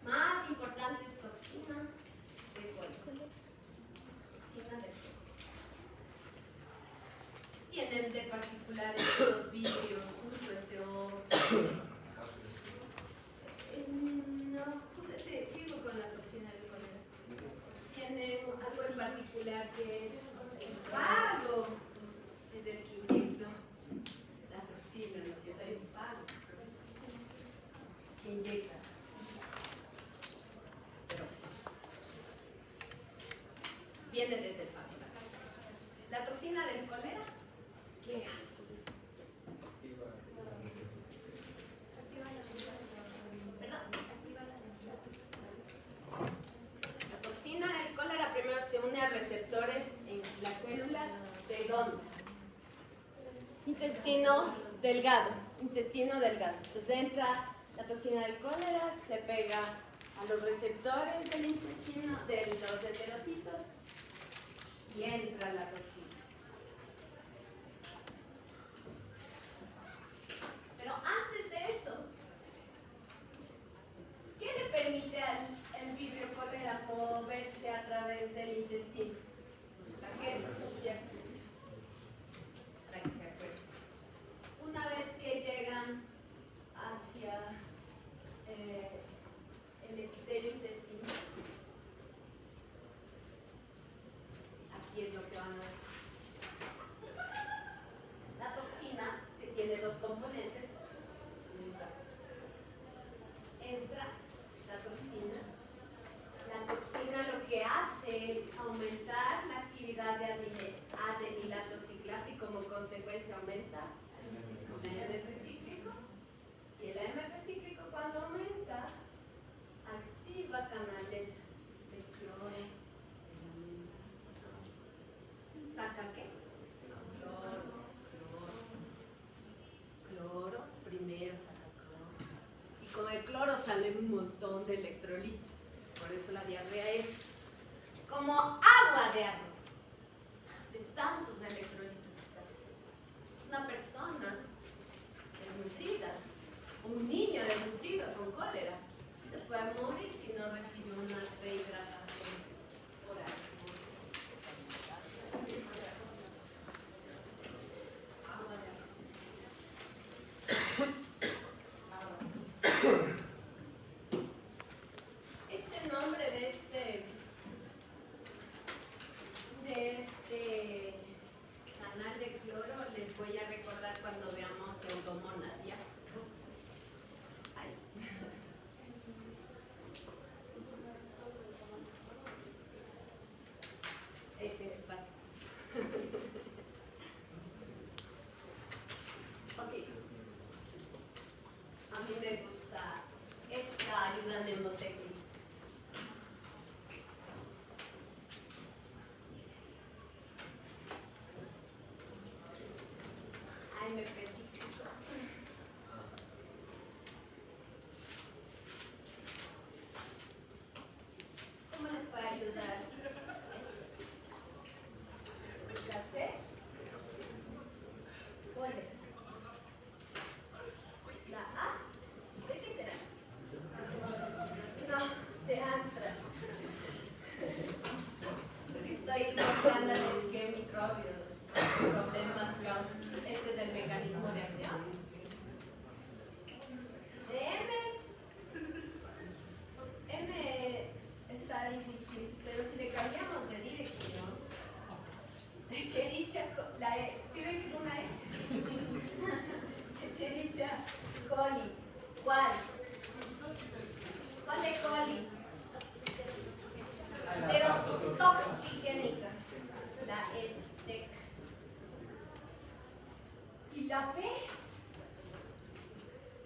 Más importante es toxina de cólera. Toxina de cólera. Tienen de particular estos vidrios, justo este ojo. No, justo sigo con la toxina del cólera. Tienen algo en particular que es el fago, es el que inyectó la toxina, ¿no es cierto? Hay un fago que inyecta. Pero viene desde el fago, la casa. La toxina del cólera, ¿qué hace? La toxina del cólera primero se une a receptores en las células de ¿dónde? Intestino delgado. Entonces entra la toxina del cólera, se pega a los receptores del intestino, de los enterocitos, y entra la toxina. Pero antes de eso, ¿qué le permite al vibrio cólera moverse a través del intestino? Los flagelos, ¿no es cierto? Para que se acuerden. Una vez que llegan hacia el epitelio intestinal, aquí es lo que van a ver. La toxina, que tiene dos componentes, entra la toxina. La toxina lo que hace es aumentar la actividad de adenilatoxiclasa y como consecuencia aumenta el AMP cíclico. Y el AMP cíclico cuando aumenta activa canales de cloro de la amina. ¿Saca qué? Cloro, primero saca cloro. Y con el cloro salen un montón de electrolitos. Por eso la diarrea es como agua de arroz, de tantos electrolitos que salen. Una persona desnutrida, un niño desnutrido con cólera, se puede morir si no recibe una rehidratación oral. Agua de arroz. Este nombre de este canal de cloro les voy a recordar cuando veamos pseudomonas, ¿ya? Ay. Ese va. Ok. A mí me gusta esta ayuda mnemotécnica. AMP cíclico. ¿Cómo les puede ayudar? La C. Cólera. La A. ¿De qué será? No, de antrax. Porque estoy mostrándoles qué microbios, problemas causan. Este es el mecanismo de acción. De M está difícil, pero si le cambiamos de dirección, Echerichia, la E, ¿sí ven que es una E? Echerichia coli. ¿Cuál? ¿Cuál es coli? Pero toxigénica. La ETEC. ¿Y la P?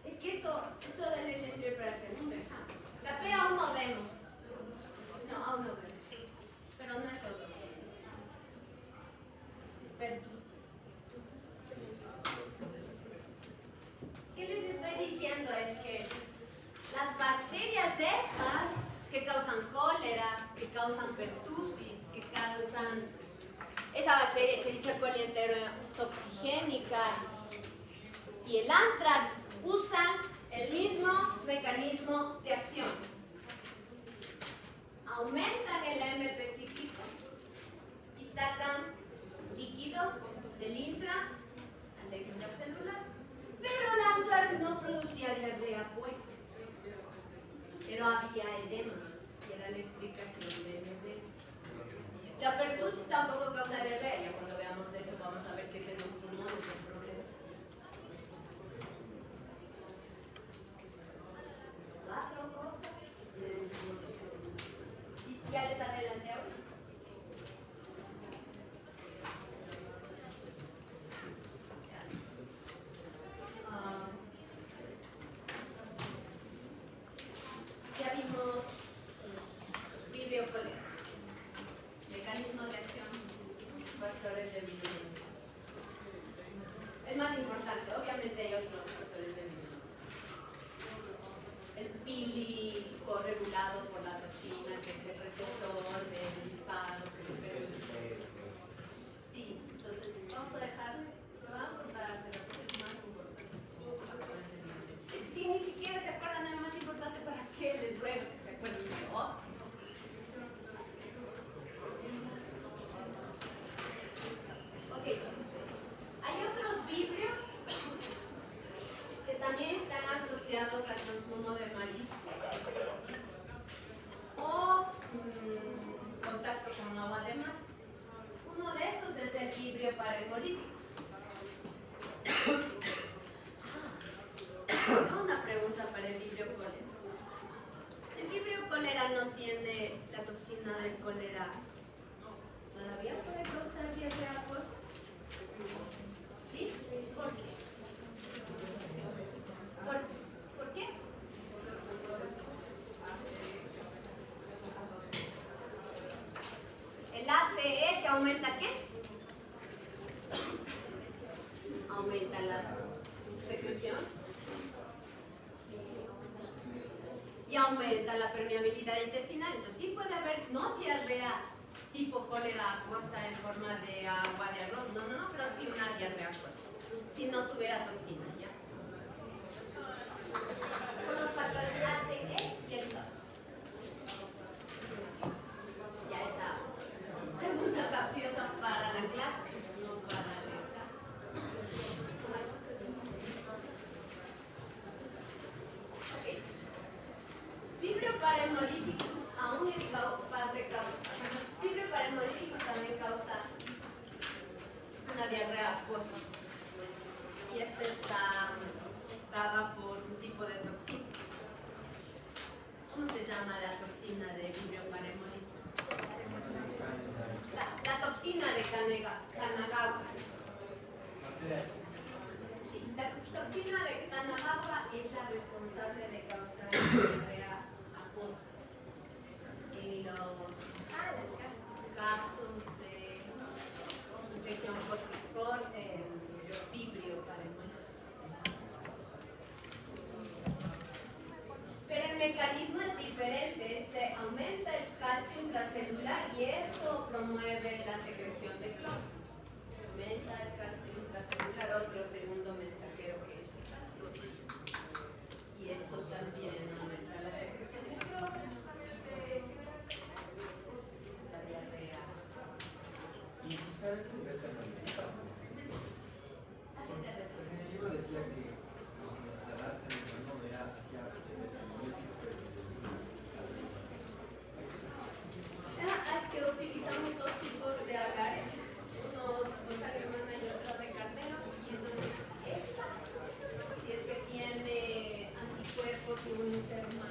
Es que esto de ley le sirve para el segundo examen. La P aún no vemos. No, aún no vemos. Pero no es todo. Es pertusis. ¿Qué les estoy diciendo? Es que las bacterias esas que causan cólera, que causan pertusis, que causan esa bacteria Echerichia coli enterotoxigénica y el anthrax usan el mismo mecanismo de acción. Aumentan el AMP cíclico y sacan líquido del intra al extracelular. Pero el antrax no producía diarrea, pues. Pero había edema, y era la explicación del edema. La pertusis tampoco causa diarrea, ya cuando veamos de eso vamos a ver que es en los pulmones el problema. Cuatro cosas. Y ya les adelanté ahora. Ya vimos vibrio cólera, mecanismo de acción, factores de vigilancia. Es más importante, obviamente hay otros factores de vigilancia. El pili corregulado por la toxina, que es el receptor del faro. Sí, entonces vamos a dejar, se van a comparar de las cosas más importantes como factores de vigilancia. Es que si ni siquiera se acuerdan de lo más importante, ¿para qué les ruego que se acuerden de otro? Ok, hay otros vibrios que también están asociados al consumo de mariscos o contacto con agua de mar. Uno de esos es el vibrio parahemolítico. Una pregunta para el vibrio cólera. Si el vibrio cólera no tiene la toxina del cólera, ¿todavía puede causar diarrea acuosa? ¿Sí? ¿Por qué? ¿Por qué? El ACE que aumenta ¿qué? Aumenta la secreción y aumenta la permeabilidad intestinal. Entonces sí puede haber no diarrea tipo cólera acuosa en forma de agua de arroz, no, pero sí una diarrea acuosa, si no tuviera toxina, ¿ya? Con los factores ACE y el SOR. Ya esa pregunta capciosa para la clase, no para el examen. Okay. Vibrio parahemolítico aún es capaz de causar. Vibrio parahemolítico también causa una diarrea acuosa. Y esta está dada por un tipo de toxina. ¿Cómo se llama la toxina de vibrio parahemolítico? La toxina de Kanagawa. Sí, la toxina de Kanagawa es la responsable de causar diarrea acuosa en los casos de infección por vibrio parahemolítico. Pero el mecanismo es diferente, este aumenta el calcio intracelular y eso promueve la secreción de cloro. Aumenta el calcio intracelular, otro segundo mensajero que es el calcio. Y eso también aumenta la secreción de cloro. La diarrea. ¿Y sabes qué es el beta? ¿A qué te refieres? Pues en el libro decía que la raza en el mundo era hacia metamorfosis, pero Es que utilizamos dos tipos de agares, uno de agremana y otro de carnero, y entonces esta, si es que tiene anticuerpos y un ser humano,